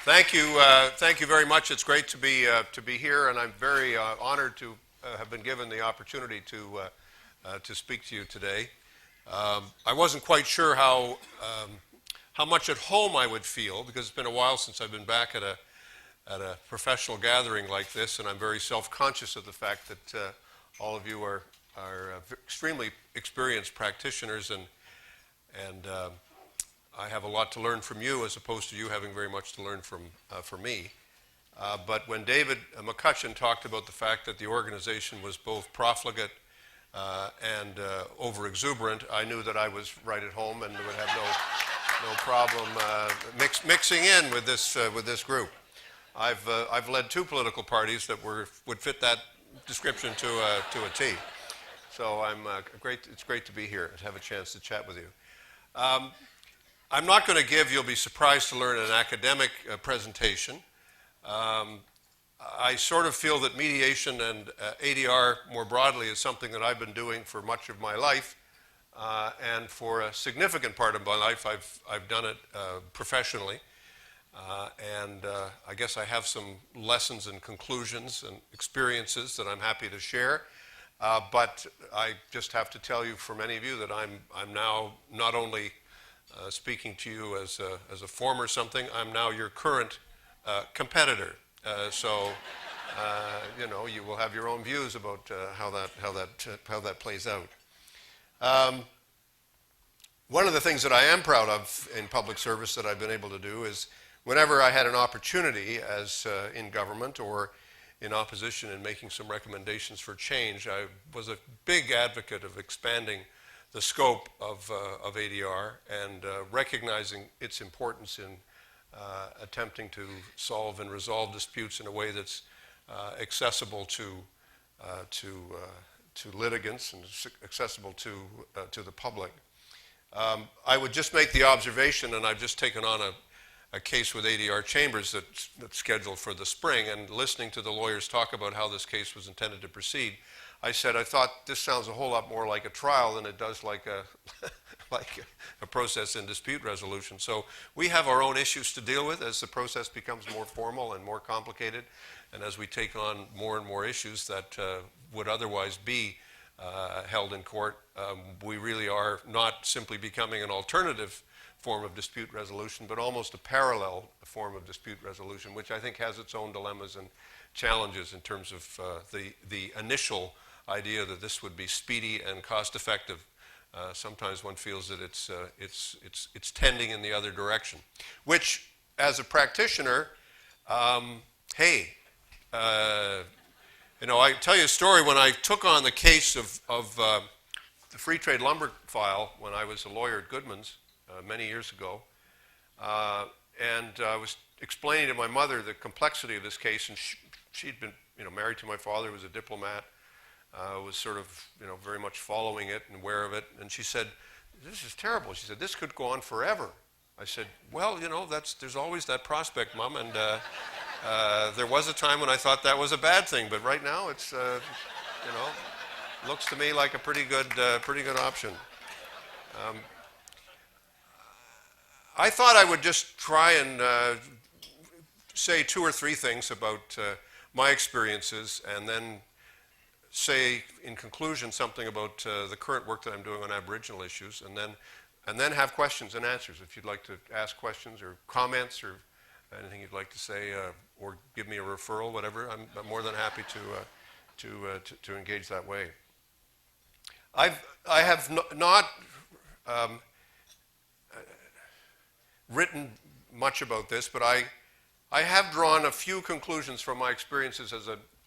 Thank you very much. It's great to be here, and I'm very honored to have been given the opportunity to speak to you today. I wasn't quite sure how much at home I would feel, because it's been a while since I've been back at a professional gathering like this, and I'm very self-conscious of the fact that all of you are extremely experienced practitioners, and I have a lot to learn from you as opposed to you having very much to learn from me. But when David McCutcheon talked about the fact that the organization was both profligate and over-exuberant, I knew that I was right at home and would have no problem mixing in with this group. I've led two political parties that would fit that description to a T. So it's great to be here and have a chance to chat with you. I'm not going to give, you'll be surprised to learn, an academic presentation. I sort of feel that mediation and ADR more broadly is something that I've been doing for much of my life, and for a significant part of my life I've done it professionally, and I guess I have some lessons and conclusions and experiences that I'm happy to share, but I just have to tell you, for many of you, that I'm now not only speaking to you as a former something, I'm now your current competitor. So you know, you will have your own views about how that plays out. One of the things that I am proud of in public service that I've been able to do is, whenever I had an opportunity as in government or in opposition and making some recommendations for change, I was a big advocate of expanding the scope of ADR and recognizing its importance in attempting to solve and resolve disputes in a way that's accessible to litigants and accessible to the public. I would just make the observation, and I've just taken on a case with ADR Chambers that's scheduled for the spring, and listening to the lawyers talk about how this case was intended to proceed, I said, I thought this sounds a whole lot more like a trial than it does like a process in dispute resolution. So we have our own issues to deal with as the process becomes more formal and more complicated, and as we take on more and more issues that would otherwise be held in court. We really are not simply becoming an alternative form of dispute resolution, but almost a parallel form of dispute resolution, which I think has its own dilemmas and challenges in terms of the initial idea that this would be speedy and cost-effective. Sometimes one feels that it's tending in the other direction, which, as a practitioner, hey, you know, I tell you a story. When I took on the case of the free trade lumber file when I was a lawyer at Goodman's many years ago, and I was explaining to my mother the complexity of this case, and she'd been, you know, married to my father, was a diplomat, was sort of, you know, very much following it and aware of it, and she said, "This is terrible." She said, "This could go on forever." I said, "Well, you know, there's always that prospect, Mom, and there was a time when I thought that was a bad thing, but right now it's, you know, looks to me like a pretty good option." I thought I would just try and say two or three things about my experiences, and then say in conclusion something about the current work that I'm doing on Aboriginal issues, and then have questions and answers. If you'd like to ask questions or comments or anything you'd like to say, or give me a referral, whatever, I'm more than happy to engage that way. I have not written much about this, but I have drawn a few conclusions from my experiences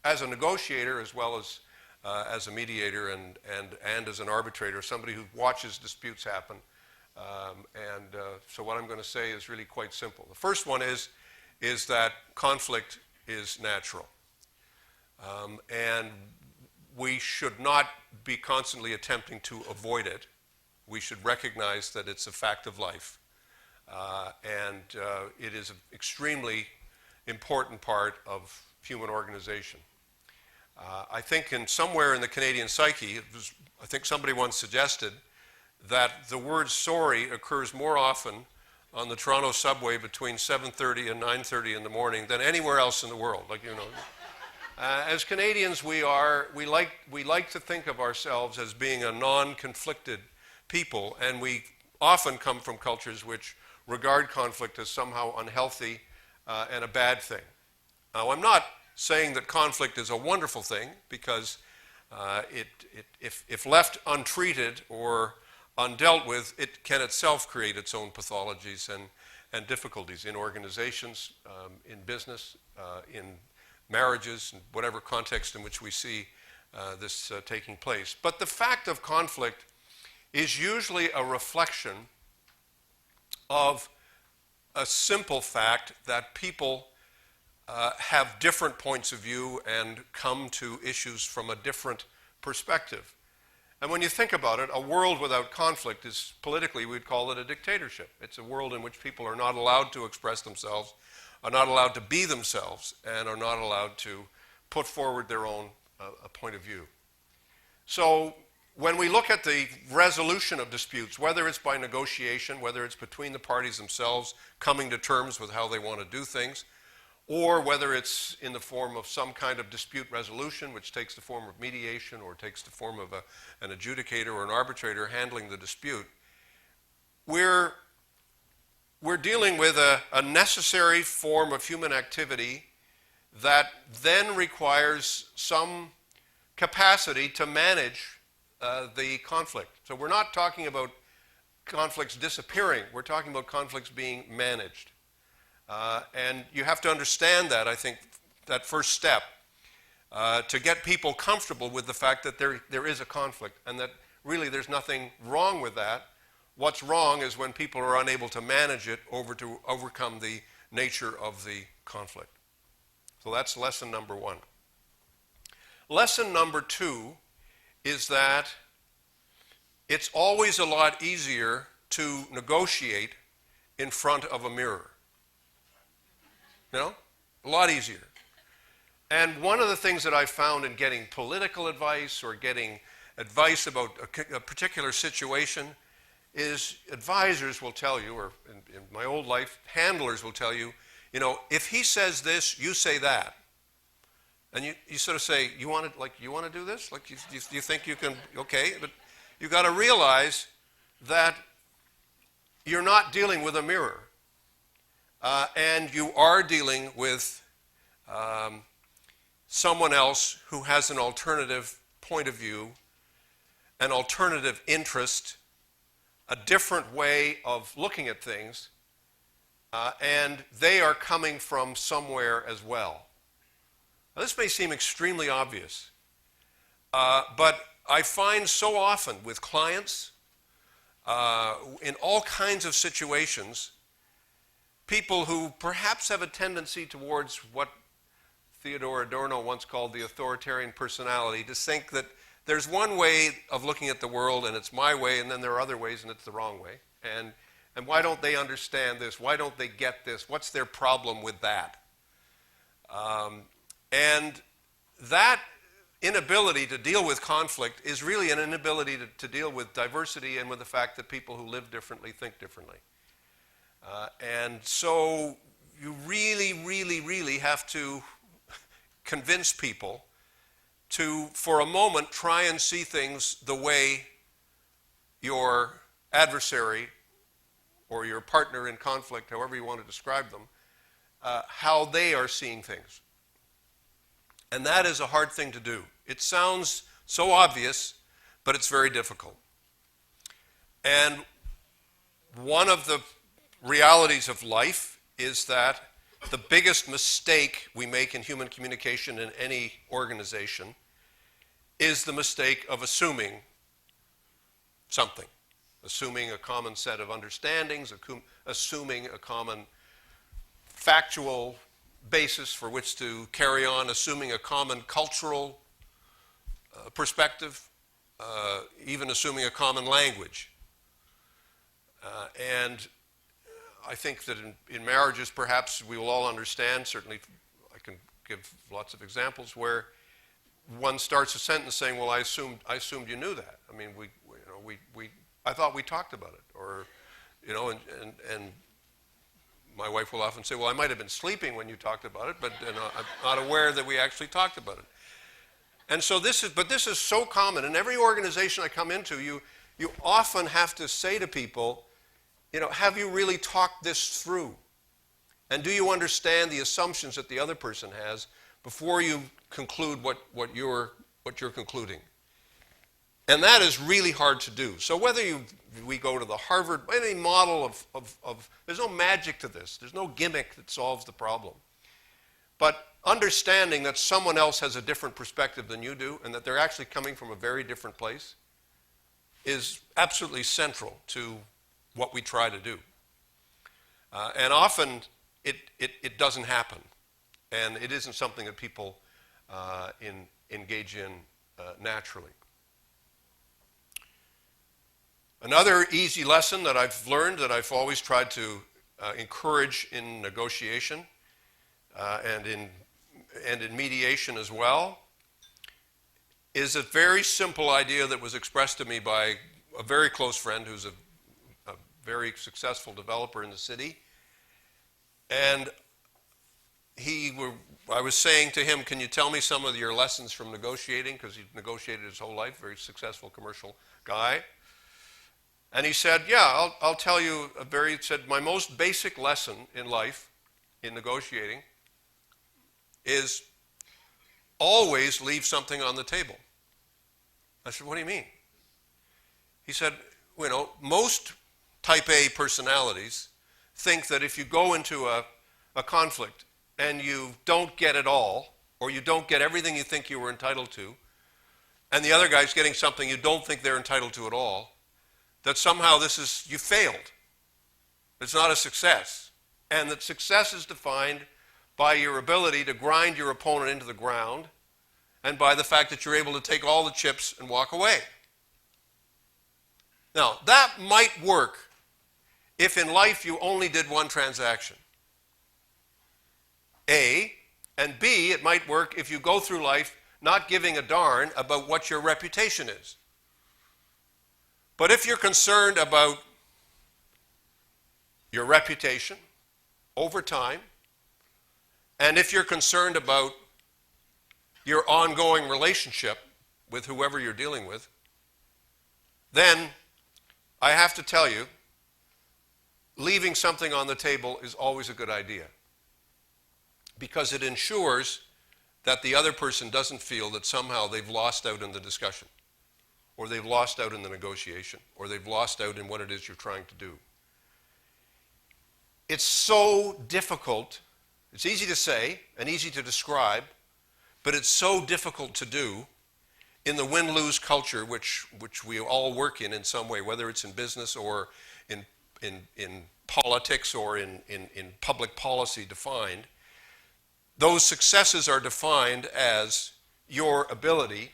as a negotiator, as well as a mediator and as an arbitrator, somebody who watches disputes happen. So what I'm going to say is really quite simple. The first one is that conflict is natural, and we should not be constantly attempting to avoid it. We should recognize that it's a fact of life. And it is an extremely important part of human organization. I think somewhere in the Canadian psyche, I think somebody once suggested that the word sorry occurs more often on the Toronto subway between 7:30 and 9:30 in the morning than anywhere else in the world. As Canadians, we like to think of ourselves as being a non-conflicted people, and we often come from cultures which regard conflict as somehow unhealthy and a bad thing. Now, I'm not saying that conflict is a wonderful thing, because if left untreated or undealt with, it can itself create its own pathologies and difficulties in organizations, in business, in marriages, and whatever context in which we see this taking place. But the fact of conflict is usually a reflection of a simple fact that people have different points of view and come to issues from a different perspective. And when you think about it, a world without conflict is, politically, we'd call it a dictatorship. It's a world in which people are not allowed to express themselves, are not allowed to be themselves, and are not allowed to put forward their own point of view. So when we look at the resolution of disputes, whether it's by negotiation, whether it's between the parties themselves coming to terms with how they want to do things, or whether it's in the form of some kind of dispute resolution, which takes the form of mediation or takes the form of an adjudicator or an arbitrator handling the dispute, we're dealing with a necessary form of human activity that then requires some capacity to manage the conflict. So we're not talking about conflicts disappearing. We're talking about conflicts being managed. And you have to understand that, I think, that first step, to get people comfortable with the fact that there is a conflict and that really there's nothing wrong with that. What's wrong is when people are unable to manage it to overcome the nature of the conflict. So that's lesson number one. Lesson number two is that it's always a lot easier to negotiate in front of a mirror. A lot easier. And one of the things that I found in getting political advice or getting advice about a particular situation is advisors will tell you, or in my old life, handlers will tell you, if he says this, you say that. And you sort of say, you want to do this? You think you can, okay, but you've got to realize that you're not dealing with a mirror. And you are dealing with someone else who has an alternative point of view, an alternative interest, a different way of looking at things, and they are coming from somewhere as well. Now, this may seem extremely obvious, but I find so often with clients, in all kinds of situations, people who perhaps have a tendency towards what Theodore Adorno once called the authoritarian personality, to think that there's one way of looking at the world and it's my way, and then there are other ways and it's the wrong way. And why don't they understand this? Why don't they get this? What's their problem with that? And that inability to deal with conflict is really an inability to deal with diversity and with the fact that people who live differently think differently. And so you really, really, really have to convince people to, for a moment, try and see things the way your adversary or your partner in conflict, however you want to describe them, how they are seeing things. And that is a hard thing to do. It sounds so obvious, but it's very difficult. And one of the realities of life is that the biggest mistake we make in human communication in any organization is the mistake of assuming something, assuming a common set of understandings, assuming a common factual basis for which to carry on, assuming a common cultural perspective, even assuming a common language. And I think that in marriages, perhaps we will all understand, certainly I can give lots of examples where one starts a sentence saying, well, I assumed you knew that. I mean, I thought we talked about it, or, and my wife will often say, well, I might have been sleeping when you talked about it, but I'm not aware that we actually talked about it. And so this is so common. In every organization I come into, you often have to say to people, have you really talked this through? And do you understand the assumptions that the other person has before you conclude what you're concluding? And that is really hard to do. So whether we go to the Harvard, any model of there's no magic to this. There's no gimmick that solves the problem. But understanding that someone else has a different perspective than you do and that they're actually coming from a very different place is absolutely central to what we try to do. And often it doesn't happen. And it isn't something that people engage in naturally. Another easy lesson that I've learned that I've always tried to encourage in negotiation and in mediation as well is a very simple idea that was expressed to me by a very close friend who's a very successful developer in the city. And I was saying to him, can you tell me some of your lessons from negotiating? Because he negotiated his whole life, very successful commercial guy. And he said, yeah, I'll tell you he said, my most basic lesson in life, in negotiating, is always leave something on the table. I said, what do you mean? He said, most type A personalities think that if you go into a conflict and you don't get it all, or you don't get everything you think you were entitled to, and the other guy's getting something you don't think they're entitled to at all, that somehow you failed. It's not a success. And that success is defined by your ability to grind your opponent into the ground and by the fact that you're able to take all the chips and walk away. Now, that might work if in life you only did one transaction. A, and B, it might work if you go through life not giving a darn about what your reputation is. But if you're concerned about your reputation over time, and if you're concerned about your ongoing relationship with whoever you're dealing with, then I have to tell you, leaving something on the table is always a good idea, because it ensures that the other person doesn't feel that somehow they've lost out in the discussion, or they've lost out in the negotiation, or they've lost out in what it is you're trying to do. It's so difficult. It's easy to say and easy to describe, but it's so difficult to do in the win-lose culture which we all work in some way, whether it's in business or in politics or in public policy defined. Those successes are defined as your ability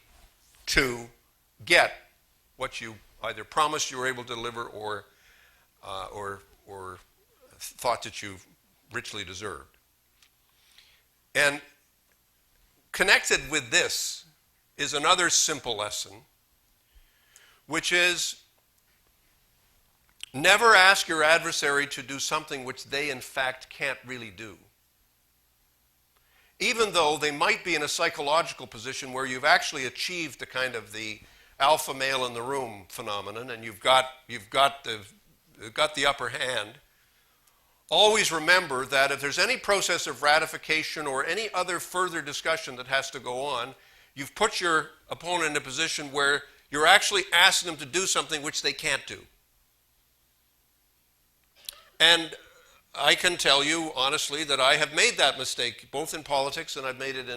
to get what you either promised you were able to deliver or thought that you richly deserved. And connected with this is another simple lesson, which is never ask your adversary to do something which they in fact can't really do. Even though they might be in a psychological position where you've actually achieved the kind of the alpha male in the room phenomenon, and you've got the upper hand. Always remember that if there's any process of ratification or any other further discussion that has to go on, you've put your opponent in a position where you're actually asking them to do something which they can't do. And I can tell you honestly that I have made that mistake both in politics and I've made it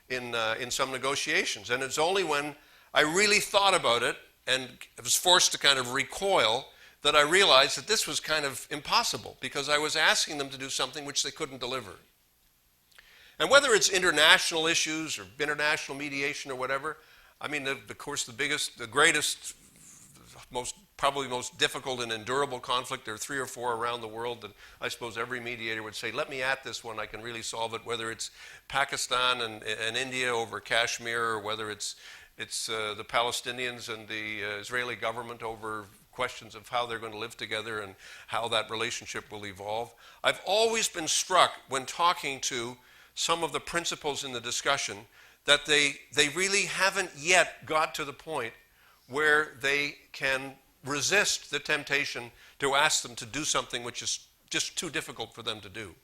in some negotiations. And it's only when I really thought about it and was forced to kind of recoil that I realized that this was kind of impossible, because I was asking them to do something which they couldn't deliver. And whether it's international issues or international mediation or whatever, I mean, of course, the greatest, probably most difficult and endurable conflict, there are 3 or 4 around the world that I suppose every mediator would say, let me at this one, I can really solve it, whether it's Pakistan and India over Kashmir, or whether it's the Palestinians and the Israeli government over questions of how they're going to live together and how that relationship will evolve. I've always been struck when talking to some of the principals in the discussion that they really haven't yet got to the point where they can resist the temptation to ask them to do something which is just too difficult for them to do.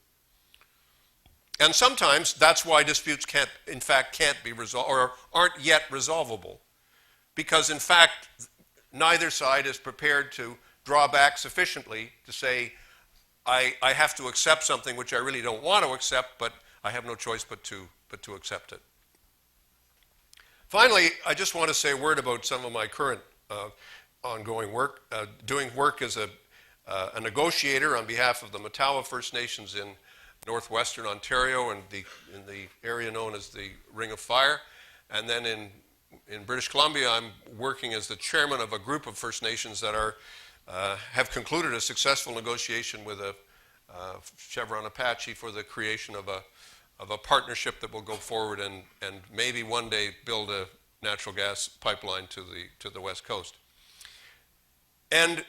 And sometimes that's why disputes can't be resolved or aren't yet resolvable. Because in fact, neither side is prepared to draw back sufficiently to say, I have to accept something which I really don't want to accept, but I have no choice but to accept it. Finally, I just want to say a word about some of my current ongoing work. Doing work as a negotiator on behalf of the Matawa First Nations in northwestern Ontario and in the area known as the Ring of Fire. And then in British Columbia, I'm working as the chairman of a group of First Nations that have concluded a successful negotiation with a Chevron Apache for the creation of a partnership that will go forward and maybe one day build a natural gas pipeline to the West Coast. And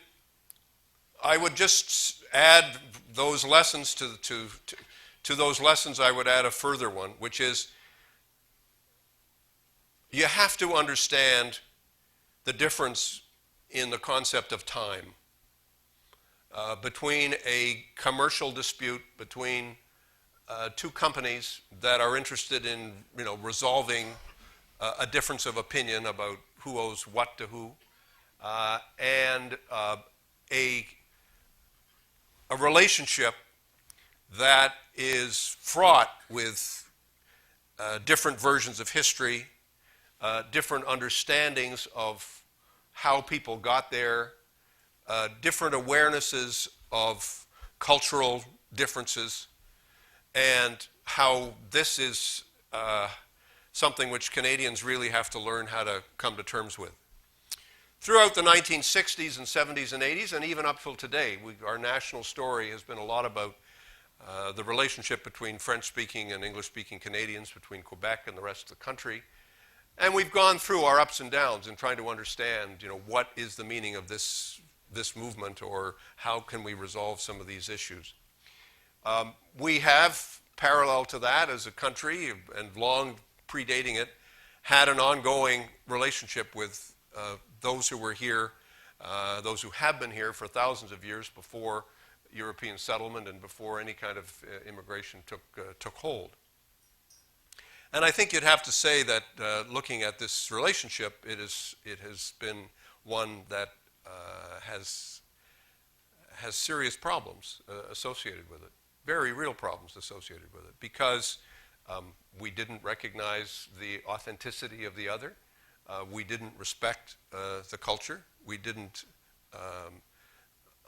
I would just add those lessons to those lessons. I would add a further one, which is you have to understand the difference in the concept of time between a commercial dispute between two companies that are interested in resolving a difference of opinion about who owes what to who, and a relationship that is fraught with different versions of history, different understandings of how people got there, different awarenesses of cultural differences, and how this is something which Canadians really have to learn how to come to terms with. Throughout the 1960s and 70s and 80s, and even up till today, our national story has been a lot about the relationship between French-speaking and English-speaking Canadians, between Quebec and the rest of the country. And we've gone through our ups and downs in trying to understand, what is the meaning of this movement, or how can we resolve some of these issues. We have, parallel to that as a country, and long predating it, had an ongoing relationship with those who were here, those who have been here for thousands of years before European settlement and before any kind of immigration took hold. And I think you'd have to say that looking at this relationship, it has been one that has serious problems associated with it, very real problems associated with it, because we didn't recognize the authenticity of the other. We didn't respect the culture. We didn't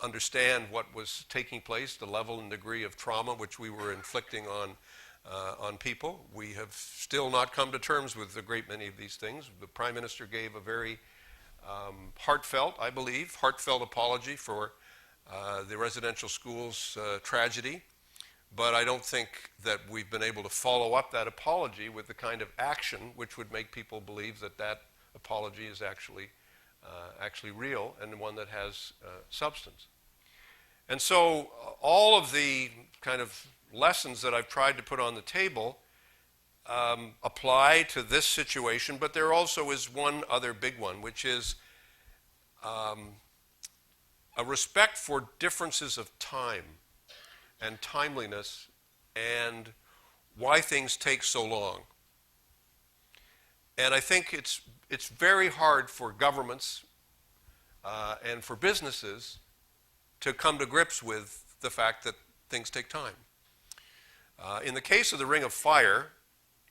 understand what was taking place, the level and degree of trauma which we were inflicting on people. We have still not come to terms with a great many of these things. The Prime Minister gave a very heartfelt apology for the residential schools tragedy. But I don't think that we've been able to follow up that apology with the kind of action which would make people believe that that apology is actually real and one that has substance. And so all of the kind of lessons that I've tried to put on the table apply to this situation, but there also is one other big one, which is a respect for differences of time and timeliness and why things take so long. And I think it's very hard for governments and for businesses to come to grips with the fact that things take time. In the case of the Ring of Fire,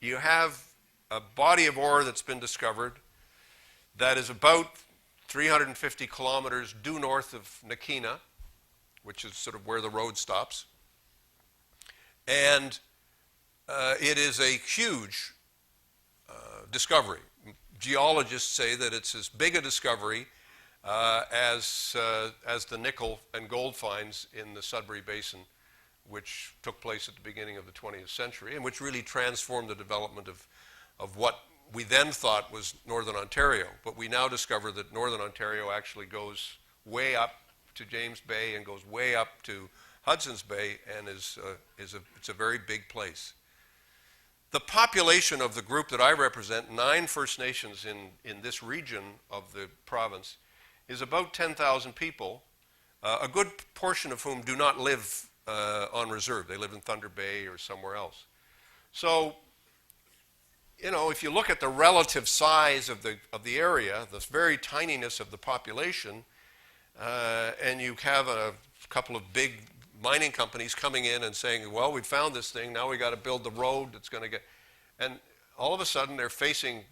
you have a body of ore that's been discovered that is about 350 kilometers due north of Nakina, which is sort of where the road stops. And it is a huge discovery. Geologists say that it's as big a discovery as the nickel and gold finds in the Sudbury Basin, which took place at the beginning of the 20th century and which really transformed the development of what we then thought was Northern Ontario. But we now discover that Northern Ontario actually goes way up to James Bay and goes way up to Hudson's Bay, and it's a very big place. The population of the group that I represent, 9 First Nations in this region of the province, is about 10,000 people, a good portion of whom do not live on reserve. They live in Thunder Bay or somewhere else. So, you know, if you look at the relative size of the area, the very tininess of the population, and you have a couple of big mining companies coming in and saying, well, we found this thing, now we got to build the road that's going to get, and all of a sudden they're facing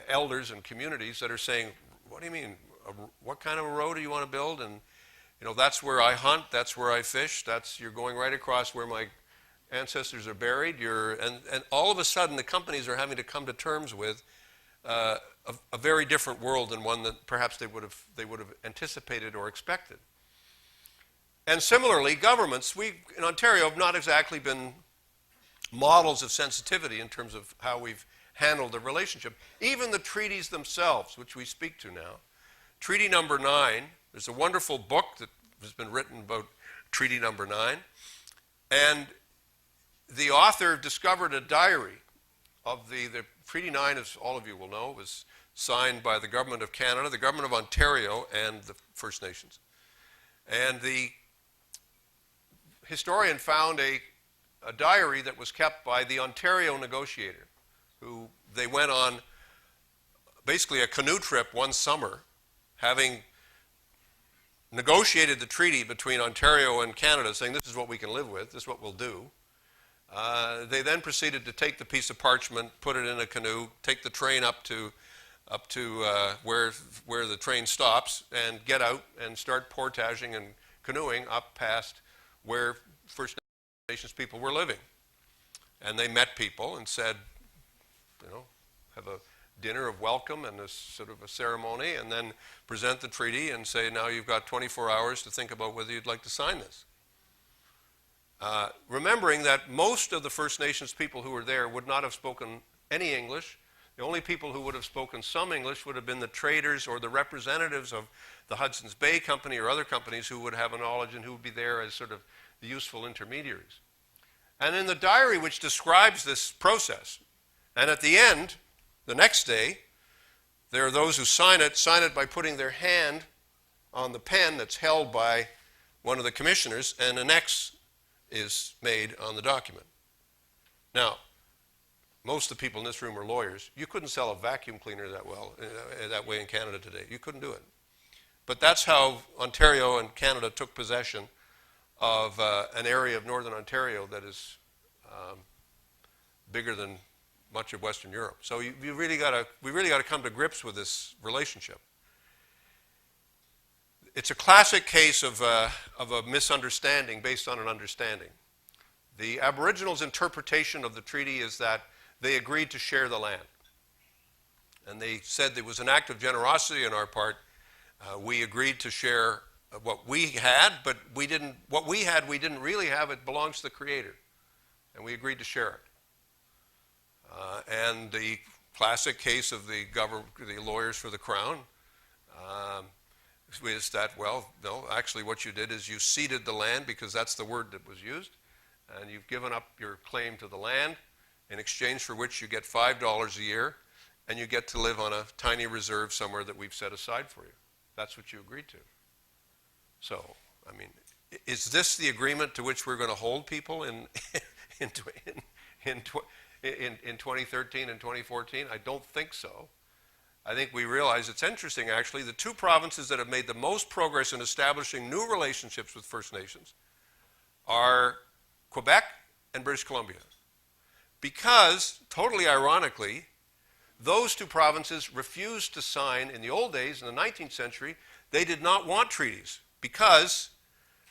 elders and communities that are saying, what do you mean, what kind of a road do you want to build? And, you know, that's where I hunt, that's where I fish, you're going right across where my ancestors are buried, and all of a sudden the companies are having to come to terms with a very different world than one that perhaps they would have anticipated or expected. And similarly, governments, we in Ontario have not exactly been models of sensitivity in terms of how we've handled the relationship. Even the treaties themselves, which we speak to now. Treaty number 9, there's a wonderful book that has been written about Treaty number 9, and the author discovered a diary of the Treaty 9, as all of you will know, was signed by the Government of Canada, the Government of Ontario, and the First Nations. And the historian found a diary that was kept by the Ontario negotiator, who they went on basically a canoe trip one summer, having negotiated the treaty between Ontario and Canada, saying this is what we can live with, this is what we'll do. They then proceeded to take the piece of parchment, put it in a canoe, take the train up to where the train stops, and get out and start portaging and canoeing up past where First Nations people were living. And they met people and said, you know, have a dinner of welcome and a sort of a ceremony, and then present the treaty and say, now you've got 24 hours to think about whether you'd like to sign this. Remembering that most of the First Nations people who were there would not have spoken any English. The only people who would have spoken some English would have been the traders or the representatives of the Hudson's Bay Company or other companies who would have a knowledge and who would be there as sort of the useful intermediaries. And in the diary which describes this process, and at the end, the next day, there are those who sign it by putting their hand on the pen that's held by one of the commissioners, and an X is made on the document. Now, most of the people in this room are lawyers. You couldn't sell a vacuum cleaner that way in Canada today. You couldn't do it. But that's how Ontario and Canada took possession of an area of Northern Ontario that is bigger than much of Western Europe. So we really got to come to grips with this relationship. It's a classic case of a misunderstanding based on an understanding. The Aboriginals' interpretation of the treaty is that they agreed to share the land. And they said there was an act of generosity on our part. We agreed to share what we had, but what we had, we didn't really have. It belongs to the Creator. And we agreed to share it. And the classic case of the lawyers for the Crown is that, well, no, actually what you did is you ceded the land, because that's the word that was used, and you've given up your claim to the land, in exchange for which you get $5 a year, and you get to live on a tiny reserve somewhere that we've set aside for you. That's what you agreed to. So, I mean, is this the agreement to which we're going to hold people in 2013 and 2014? I don't think so. I think we realize it's interesting, actually, the two provinces that have made the most progress in establishing new relationships with First Nations are Quebec and British Columbia. Because, totally ironically, those two provinces refused to sign, in the old days, in the 19th century, they did not want treaties, because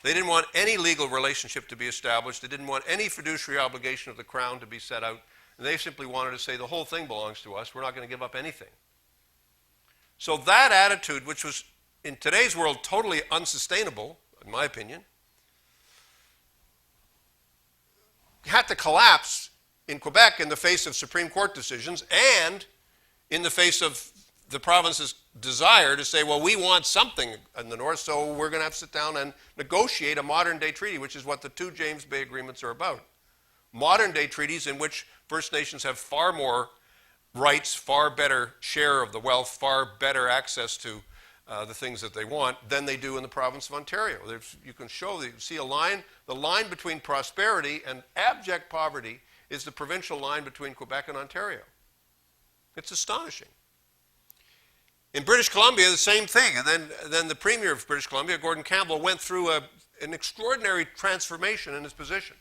they didn't want any legal relationship to be established. They didn't want any fiduciary obligation of the Crown to be set out. And they simply wanted to say the whole thing belongs to us. We're not going to give up anything. So that attitude, which was in today's world totally unsustainable, in my opinion, had to collapse in Quebec in the face of Supreme Court decisions and in the face of the provinces desire to say, well, we want something in the North, so we're going to have to sit down and negotiate a modern-day treaty, which is what the two James Bay Agreements are about. Modern-day treaties in which First Nations have far more rights, far better share of the wealth, far better access to the things that they want than they do in the province of Ontario. You can see a line, the line between prosperity and abject poverty is the provincial line between Quebec and Ontario. It's astonishing. In British Columbia, the same thing. And then the Premier of British Columbia, Gordon Campbell, went through an extraordinary transformation in his position.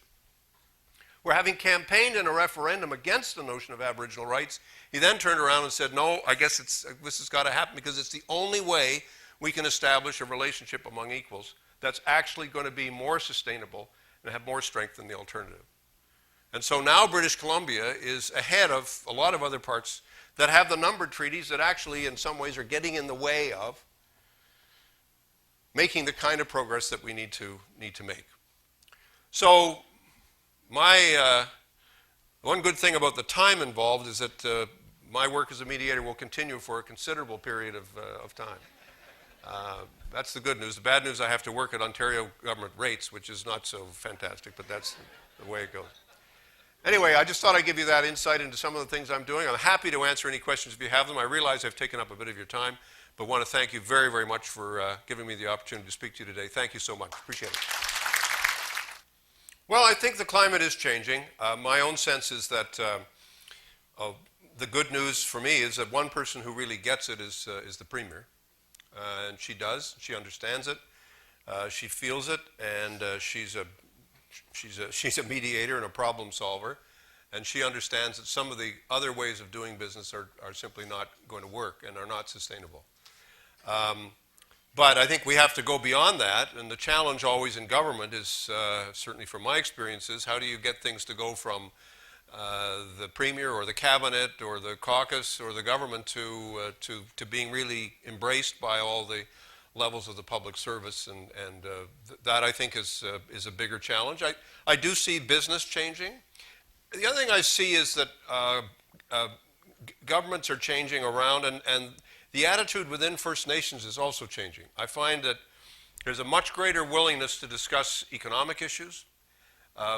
Where having campaigned in a referendum against the notion of Aboriginal rights, he then turned around and said, no, I guess this has got to happen because it's the only way we can establish a relationship among equals that's actually going to be more sustainable and have more strength than the alternative. And so now British Columbia is ahead of a lot of other parts that have the numbered treaties that actually in some ways are getting in the way of making the kind of progress that we need to make. So one good thing about the time involved is that my work as a mediator will continue for a considerable period of time. That's the good news. The bad news, I have to work at Ontario government rates, which is not so fantastic, but that's the way it goes. Anyway, I just thought I'd give you that insight into some of the things I'm doing. I'm happy to answer any questions if you have them. I realize I've taken up a bit of your time, but want to thank you very, very much for giving me the opportunity to speak to you today. Thank you so much. Appreciate it. Well, I think the climate is changing. My own sense is that the good news for me is that one person who really gets it is the Premier. And she does. She understands it. She feels it. And she's a mediator and a problem solver. And she understands that some of the other ways of doing business are simply not going to work and are not sustainable. But I think we have to go beyond that, and the challenge always in government is, certainly from my experiences, how do you get things to go from the Premier or the Cabinet or the caucus or the government to being really embraced by all the levels of the public service, and that I think is a bigger challenge. I do see business changing. The other thing I see is that governments are changing around, and the attitude within First Nations is also changing. I find that there's a much greater willingness to discuss economic issues,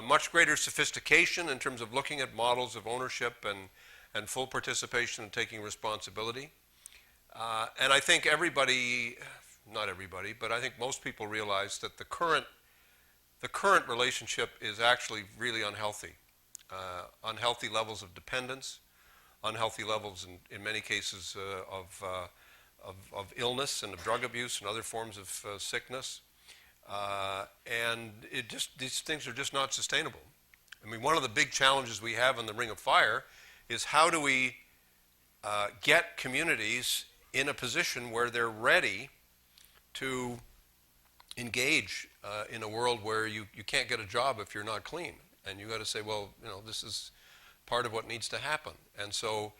much greater sophistication in terms of looking at models of ownership and full participation and taking responsibility. And I think everybody, not everybody, but I think most people realize that the current relationship is actually really unhealthy. Unhealthy levels of dependence, unhealthy levels in many cases of illness and of drug abuse and other forms of sickness. And these things are just not sustainable. I mean, one of the big challenges we have in the Ring of Fire is how do we get communities in a position where they're ready to engage in a world where you can't get a job if you're not clean. And you got to say, well, this is part of what needs to happen. And so,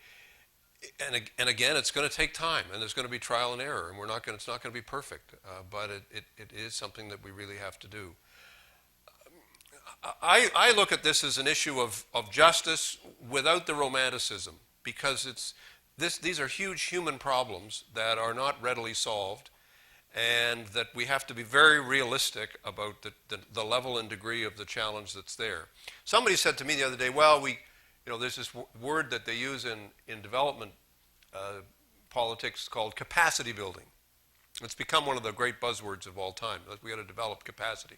and again, it's going to take time, and there's going to be trial and error, and it's not going to be perfect, but it is something that we really have to do. I look at this as an issue of justice without the romanticism, because these are huge human problems that are not readily solved, and that we have to be very realistic about the level and degree of the challenge that's there. Somebody said to me the other day, well, there's this word that they use in development politics called capacity building. It's become one of the great buzzwords of all time. We got to develop capacity.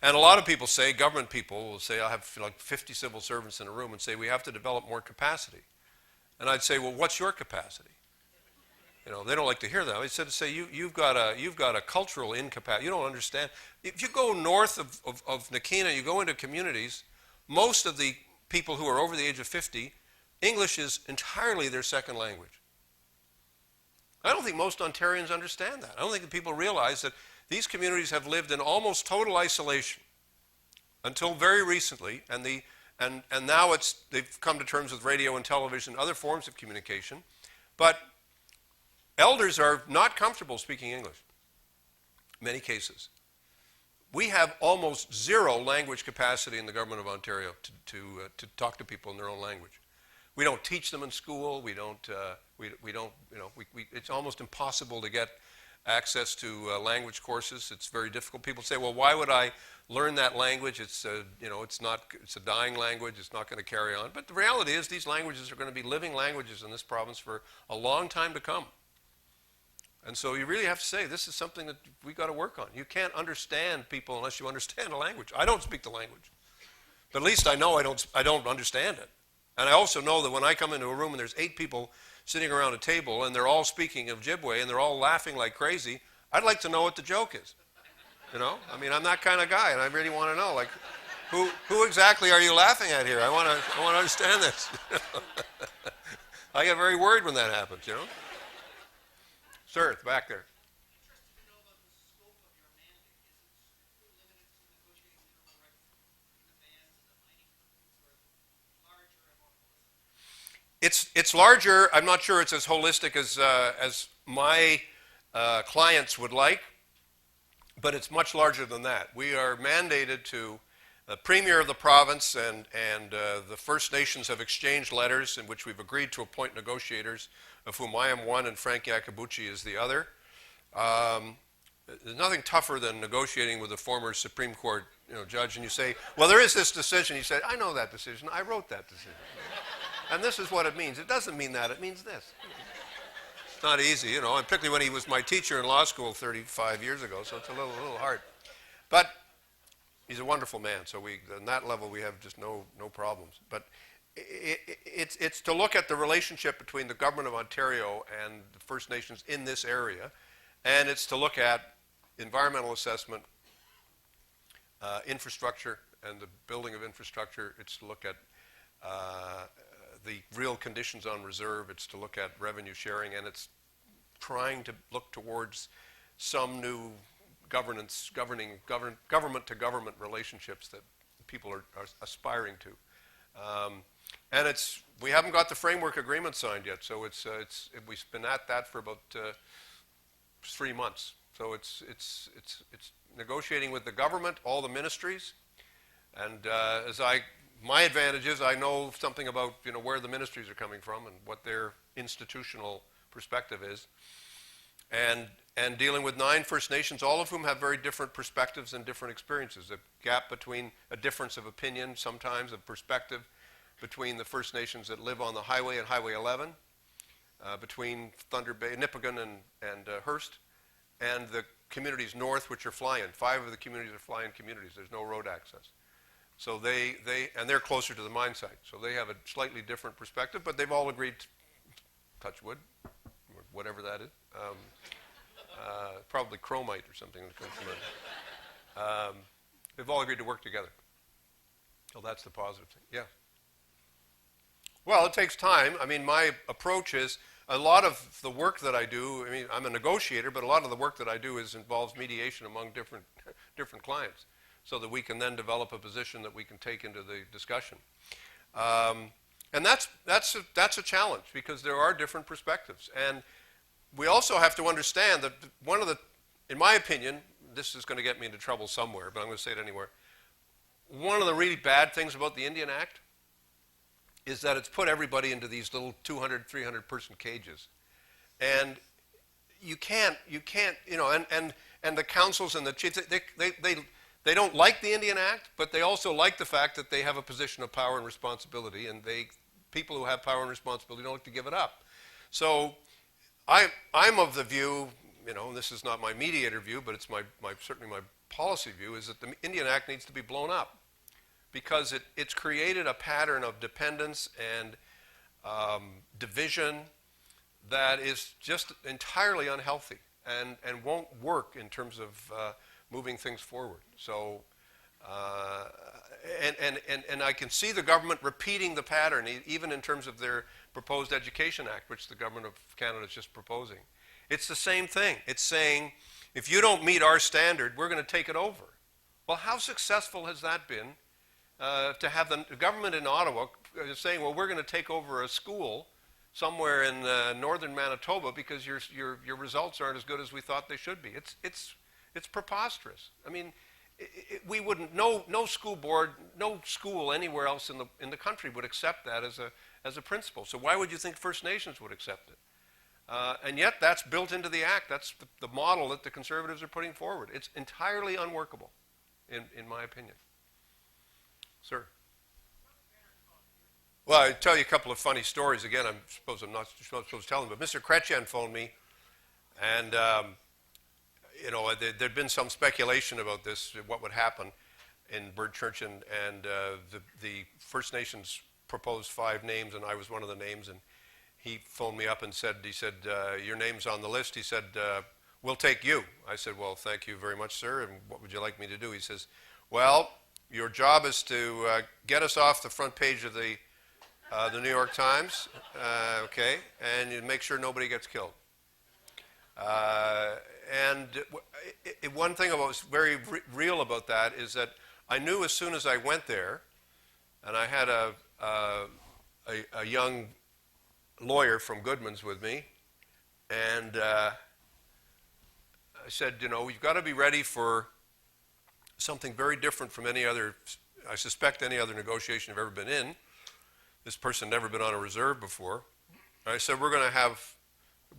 And a lot of people say, government people will say, I have like 50 civil servants in a room and say, we have to develop more capacity. And I'd say, well, what's your capacity? They don't like to hear that. I said to say, you've got a cultural incapacity. You don't understand. If you go north of Nakina, you go into communities, most of the people who are over the age of 50, English is entirely their second language. I don't think most Ontarians understand that. I don't think that people realize that these communities have lived in almost total isolation until very recently, and now they've come to terms with radio and television, other forms of communication, but elders are not comfortable speaking English in many cases. We have almost zero language capacity in the government of Ontario to talk to people in their own language. We don't teach them in school. We don't, it's almost impossible to get access to language courses. It's very difficult. People say, well, why would I learn that language? It's, it's a dying language. It's not going to carry on. But the reality is these languages are going to be living languages in this province for a long time to come. And so you really have to say, this is something that we got to work on. You can't understand people unless you understand a language. I don't speak the language. But at least I know I don't understand it. And I also know that when I come into a room and there's 8 people sitting around a table and they're all speaking Ojibwe and they're all laughing like crazy, I'd like to know what the joke is. You know? I mean, I'm that kind of guy, and I really want to know, like, who exactly are you laughing at here? I want to understand this. I get very worried when that happens, you know? Sir, back there. It's larger. I'm not sure it's as holistic as my clients would like, but it's much larger than that. We are mandated to, the Premier of the province and the First Nations have exchanged letters in which we've agreed to appoint negotiators, of whom I am one and Frank Iacobucci is the other. There's nothing tougher than negotiating with a former Supreme Court judge, and you say, well, there is this decision. He said, I know that decision. I wrote that decision. And this is what it means. It doesn't mean that. It means this. It's not easy, and particularly when he was my teacher in law school 35 years ago, so it's a little hard. But he's a wonderful man, so on that level we have just no problems. But it's to look at the relationship between the government of Ontario and the First Nations in this area, and it's to look at environmental assessment, infrastructure, and the building of infrastructure. It's to look at the real conditions on reserve. It's to look at revenue sharing, and it's trying to look towards some new government-to-government relationships that people are aspiring to. And we haven't got the framework agreement signed yet, so we've been at that for about 3 months. So it's negotiating with the government, all the ministries, and my advantage is I know something about where the ministries are coming from and what their institutional perspective is, and dealing with 9 First Nations, all of whom have very different perspectives and different experiences. A gap between a difference of opinion, sometimes of perspective, between the First Nations that live on the highway and Highway 11, between Thunder Bay, Nipigon, and Hearst, and the communities north, which are fly-in. 5 of the communities are fly-in communities. There's no road access. So they're closer to the mine site. So they have a slightly different perspective, but they've all agreed to touch wood, or whatever that is. Probably chromite or something that comes from it. They've all agreed to work together. So that's the positive thing. Yeah. Well, it takes time. I mean, my approach is a lot of the work that I do, I mean, I'm a negotiator, but a lot of the work that I do involves mediation among different clients, so that we can then develop a position that we can take into the discussion. And that's a challenge, because there are different perspectives. And we also have to understand that in my opinion, this is going to get me into trouble somewhere, but I'm going to say it anywhere. One of the really bad things about the Indian Act is that it's put everybody into these little 200, 300 person cages. And you can't, and the councils and the chiefs, they don't like the Indian Act, but they also like the fact that they have a position of power and responsibility, and people who have power and responsibility don't like to give it up. So I'm of the view, and this is not my mediator view, but it's certainly my policy view, is that the Indian Act needs to be blown up, because it's created a pattern of dependence and division that is just entirely unhealthy and won't work in terms of moving things forward. So, and I can see the government repeating the pattern, even in terms of their proposed Education Act, which the government of Canada is just proposing. It's the same thing. It's saying, if you don't meet our standard, we're going to take it over. Well, how successful has that been to have the government in Ottawa saying, well, we're going to take over a school somewhere in northern Manitoba because your results aren't as good as we thought they should be. It's preposterous. I mean, we wouldn't, no school board, no school anywhere else in the country would accept that as a principle. So why would you think First Nations would accept it? And yet that's built into the Act. That's the model that the Conservatives are putting forward. It's entirely unworkable, in my opinion. Sir? Well, I'll tell you a couple of funny stories. Again, I'm not supposed to tell them, but Mr. Chrétien phoned me, and you know, there'd been some speculation about this, what would happen in Birdchurch, and the First Nations proposed 5 names, and I was one of the names, and he phoned me up and said, your name's on the list. He said, we'll take you. I said, well, thank you very much, sir, and what would you like me to do? He says, well, your job is to get us off the front page of the New York Times, okay, and you make sure nobody gets killed. And one thing that was very real about that is that I knew as soon as I went there, and I had a young lawyer from Goodman's with me, and I said, you know, you've got to be ready for something very different from any other, I suspect, any other negotiation you've ever been in. This person had never been on a reserve before. I said,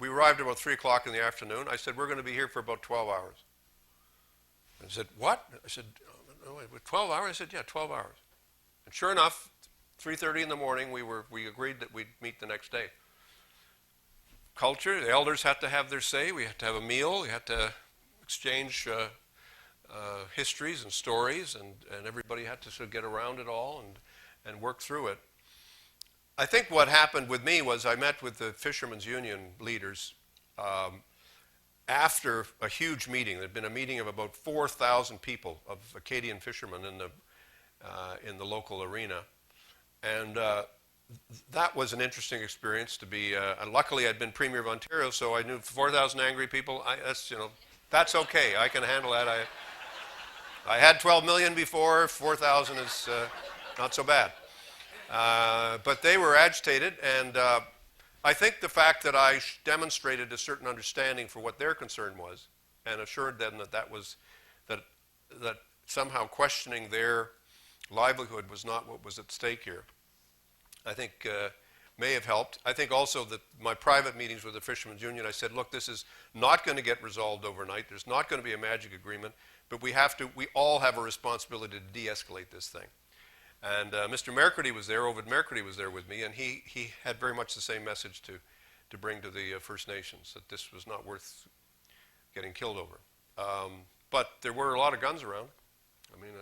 we arrived about 3 o'clock in the afternoon. I said, we're going to be here for about 12 hours. And he said, what? I said, no, 12 hours? I said, yeah, 12 hours. And sure enough, 3:30 in the morning, we agreed that we'd meet the next day. Culture, the elders had to have their say. We had to have a meal. We had to exchange histories and stories, and everybody had to sort of get around it all and work through it. I think what happened with me was I met with the Fishermen's Union leaders after a huge meeting. There'd been a meeting of about 4,000 people, of Acadian fishermen in the local arena. And that was an interesting experience to be, and luckily I'd been Premier of Ontario, so I knew 4,000 angry people, that's okay, I can handle that. I had 12 million before, 4,000 is not so bad. But they were agitated, and I think the fact that I demonstrated a certain understanding for what their concern was, and assured them that somehow questioning their livelihood was not what was at stake here, I think may have helped. I think also that my private meetings with the Fishermen's Union, I said, look, this is not going to get resolved overnight. There's not going to be a magic agreement, but we all have a responsibility to de-escalate this thing. And Mr. Mercredi was there, Ovid Mercredi was there with me, and he had very much the same message to bring to the First Nations, that this was not worth getting killed over. But there were a lot of guns around. I mean,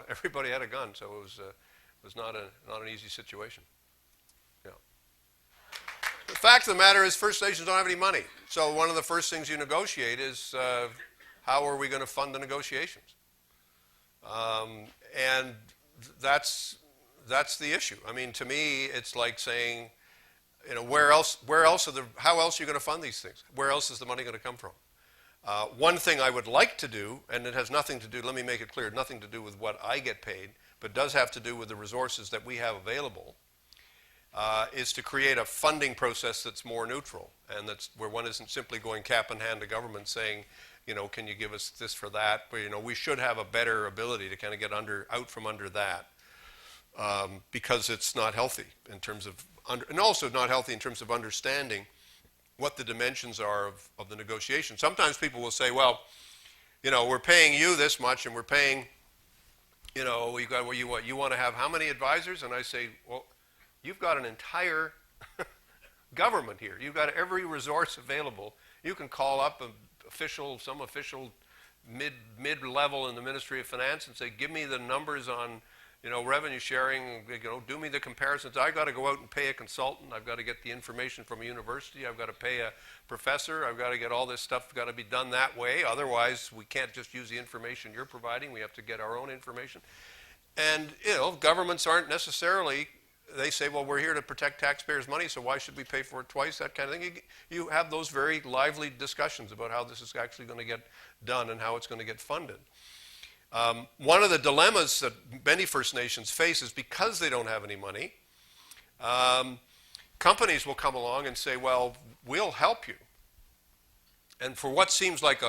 everybody had a gun, so it was not an easy situation. Yeah. The fact of the matter is, First Nations don't have any money. So one of the first things you negotiate is how are we going to fund the negotiations? And that's the issue. I mean, to me, it's like saying, you know, how else are you going to fund these things? Where else is the money going to come from? One thing I would like to do, and it has nothing to do, let me make it clear, nothing to do with what I get paid, but does have to do with the resources that we have available, is to create a funding process that's more neutral, and that's where one isn't simply going cap in hand to government saying, you know, can you give us this for that? But, you know, we should have a better ability to kind of get out from under that, because it's not healthy in terms of, and also not healthy in terms of understanding what the dimensions are of the negotiation. Sometimes people will say, well, you know, we're paying you this much, and we're paying, you know, you want to have how many advisors? And I say, well, you've got an entire government here. You've got every resource available. You can call up some official mid-level in the Ministry of Finance and say, give me the numbers on, you know, revenue sharing, you know, do me the comparisons. I've got to go out and pay a consultant. I've got to get the information from a university. I've got to pay a professor. I've got to get all this stuff got to be done that way. Otherwise, we can't just use the information you're providing. We have to get our own information. And, you know, governments aren't necessarily, they say, well, we're here to protect taxpayers' money, so why should we pay for it twice, that kind of thing. You have those very lively discussions about how this is actually going to get done and how it's going to get funded. One of the dilemmas that many First Nations face is because they don't have any money, companies will come along and say, well, we'll help you. And for what seems like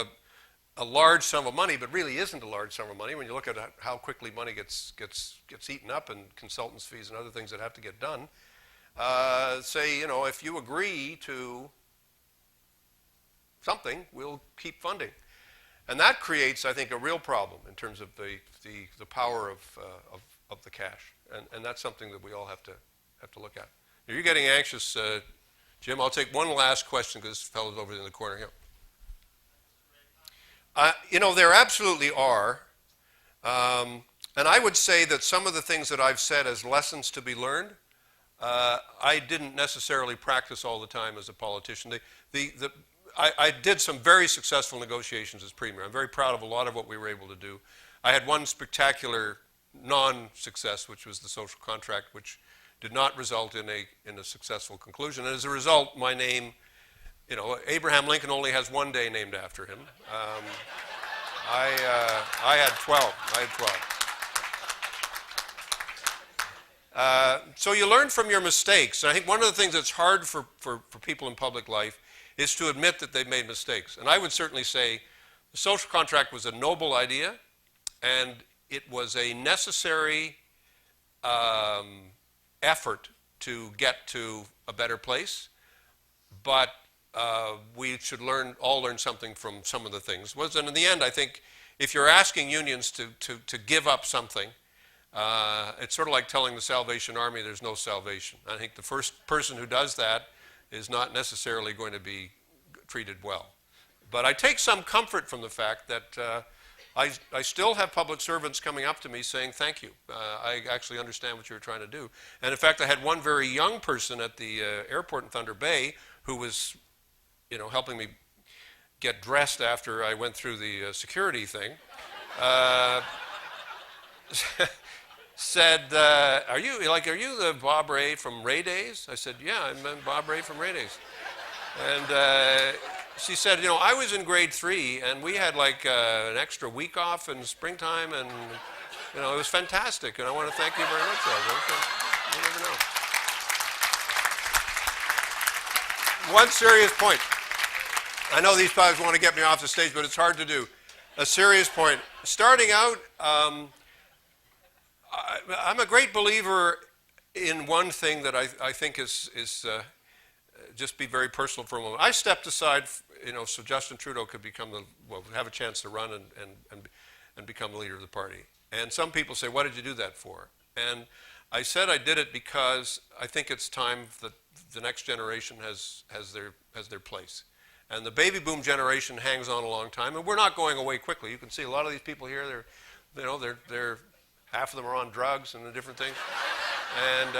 a large sum of money, but really isn't a large sum of money when you look at how quickly money gets eaten up and consultants' fees and other things that have to get done. Say, you know, if you agree to something, we'll keep funding. And that creates, I think, a real problem in terms of the power of the cash. And that's something that we all have to look at. You're getting anxious, Jim. I'll take one last question because this fellow's over in the corner here. You know, there absolutely are. And I would say that some of the things that I've said as lessons to be learned, I didn't necessarily practice all the time as a politician. I did some very successful negotiations as Premier. I'm very proud of a lot of what we were able to do. I had one spectacular non-success, which was the social contract, which did not result in a successful conclusion. And as a result, my name, you know, Abraham Lincoln only has one day named after him. I had 12. So you learn from your mistakes. And I think one of the things that's hard for people in public life is to admit that they've made mistakes. And I would certainly say the social contract was a noble idea, and it was a necessary effort to get to a better place. But we should all learn something from some of the things. And in the end, I think if you're asking unions to give up something, it's sort of like telling the Salvation Army there's no salvation. I think the first person who does that is not necessarily going to be treated well. But I take some comfort from the fact that I still have public servants coming up to me saying thank you. I actually understand what you were trying to do. And in fact, I had one very young person at the airport in Thunder Bay who was, you know, helping me get dressed after I went through the security thing. Said, are you the Bob Ray from Ray Days? I said, yeah, I'm Bob Ray from Ray Days. And she said, you know, I was in grade 3 and we had like an extra week off in springtime, and you know, it was fantastic, and I want to thank you very much for that. You never know. One serious point. I know these guys want to get me off the stage, but it's hard to do. A serious point. Starting out, I'm a great believer in one thing that I think is just be very personal for a moment. I stepped aside, you know, so Justin Trudeau could have a chance to run and become the leader of the party. And some people say, "What did you do that for?" And I said I did it because I think it's time that the next generation has their place. And the baby boom generation hangs on a long time, and we're not going away quickly. You can see a lot of these people here. They're half of them are on drugs and different things, and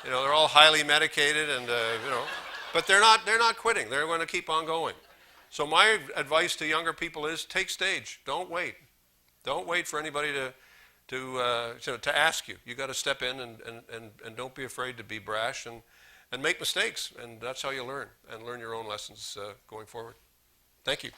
you know, they're all highly medicated, and you know, but they're not quitting. They're going to keep on going. So my advice to younger people is take stage. Don't wait. Don't wait for anybody to ask you. You got to step in and don't be afraid to be brash and make mistakes, and that's how you learn your own lessons going forward. Thank you.